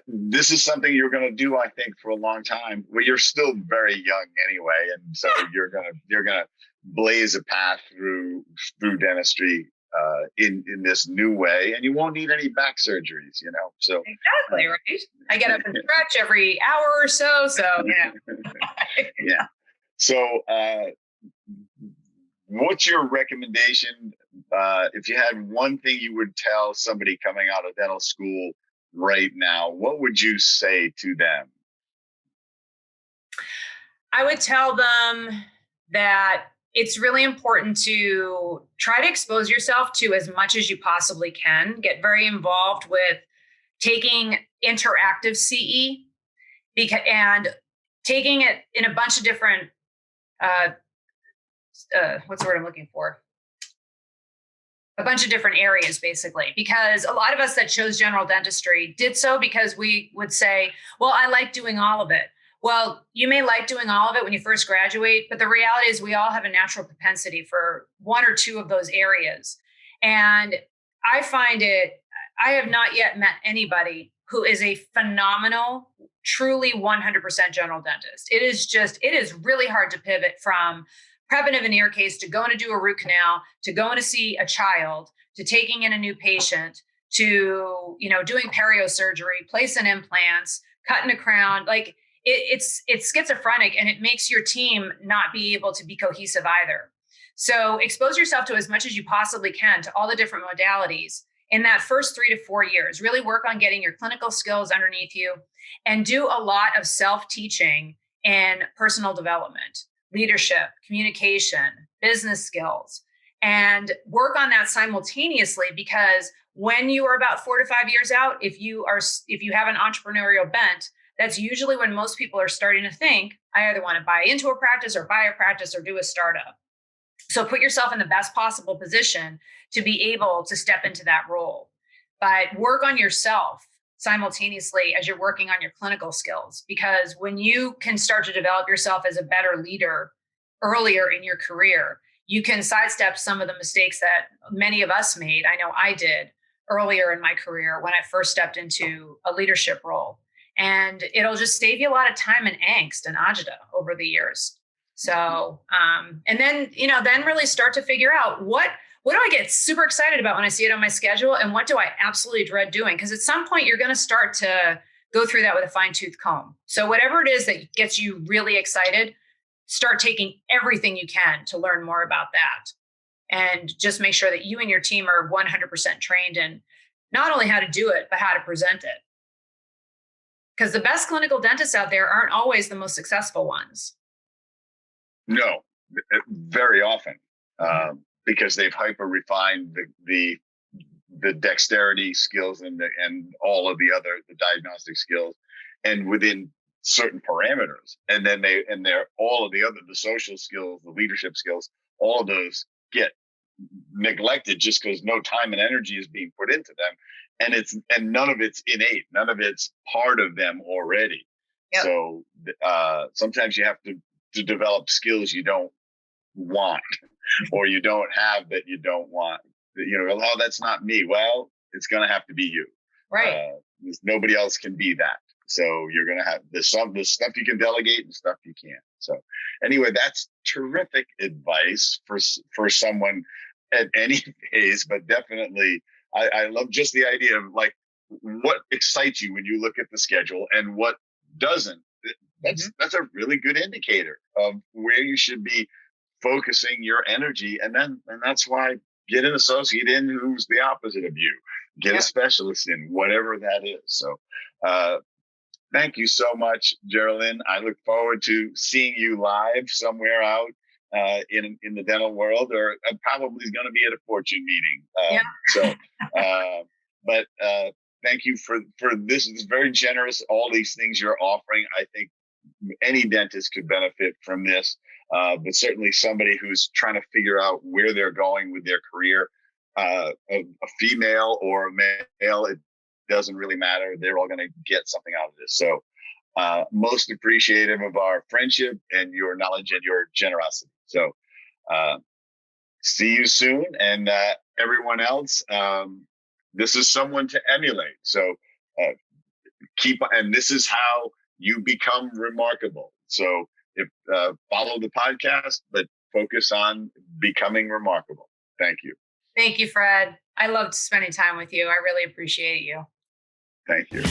This is something you're going to do, I think, for a long time. Well, you're still very young anyway, and so you're gonna blaze a path through dentistry in this new way, and you won't need any back surgeries, So exactly right. I get up and stretch every hour or so. So yeah. Yeah. So, what's your recommendation if you had one thing you would tell somebody coming out of dental school right now? What would you say to them? I would tell them that it's really important to try to expose yourself to as much as you possibly can. Get very involved with taking interactive CE and taking it in a bunch of different, what's the word I'm looking for? A bunch of different areas, basically, because a lot of us that chose general dentistry did so because we would say, well, I like doing all of it. Well, you may like doing all of it when you first graduate, but the reality is we all have a natural propensity for one or two of those areas. And I have not yet met anybody who is a phenomenal, truly 100% general dentist. It is really hard to pivot from prepping a veneer case to going to do a root canal, to going to see a child, to taking in a new patient, to, doing perio surgery, placing implants, cutting a crown. Like it's schizophrenic, and it makes your team not be able to be cohesive either. So expose yourself to as much as you possibly can to all the different modalities in that first 3 to 4 years. Really work on getting your clinical skills underneath you and do a lot of self-teaching and personal development, leadership, communication, business skills. and work on that simultaneously, because when you are about 4 to 5 years out, if you have an entrepreneurial bent, that's usually when most people are starting to think, I either want to buy into a practice or buy a practice or do a startup. So put yourself in the best possible position to be able to step into that role, but work on yourself simultaneously as you're working on your clinical skills, because when you can start to develop yourself as a better leader earlier in your career, you can sidestep some of the mistakes that many of us made. I know I did earlier in my career when I first stepped into a leadership role. And it'll just save you a lot of time and angst and agita over the years. So, and then, then really start to figure out what do I get super excited about when I see it on my schedule, and what do I absolutely dread doing? Because at some point you're going to start to go through that with a fine tooth comb. So whatever it is that gets you really excited, start taking everything you can to learn more about that. And just make sure that you and your team are 100% trained in not only how to do it, but how to present it. Because the best clinical dentists out there aren't always the most successful ones. No, very often, because they've hyper refined the dexterity skills and all of the diagnostic skills, and within certain parameters. And then they're all of the social skills, the leadership skills, all of those get neglected just because no time and energy is being put into them. And none of it's innate. None of it's part of them already. Yep. So sometimes you have to develop skills you don't want, or you don't have that you don't want. Oh, that's not me. Well, it's going to have to be you. Right. Nobody else can be that. So you're going to have there's stuff you can delegate and stuff you can't. So anyway, that's terrific advice for someone at any phase, but definitely I love just the idea of like what excites you when you look at the schedule and what doesn't. That's a really good indicator of where you should be focusing your energy. And that's why get an associate in who's the opposite of you. Get a specialist in, whatever that is. So thank you so much, Gerilyn. I look forward to seeing you live somewhere out in the dental world, or probably is going to be at a Fortune meeting. But thank you for this. It's very generous. All these things you're offering, I think any dentist could benefit from this. But certainly somebody who's trying to figure out where they're going with their career, a female or a male, it doesn't really matter. They're all going to get something out of this. So most appreciative of our friendship and your knowledge and your generosity. So see you soon. And everyone else, this is someone to emulate. So and this is how you become remarkable. So if follow the podcast, but focus on becoming remarkable. Thank you. Thank you, Fred. I loved spending time with you. I really appreciate you. Thank you.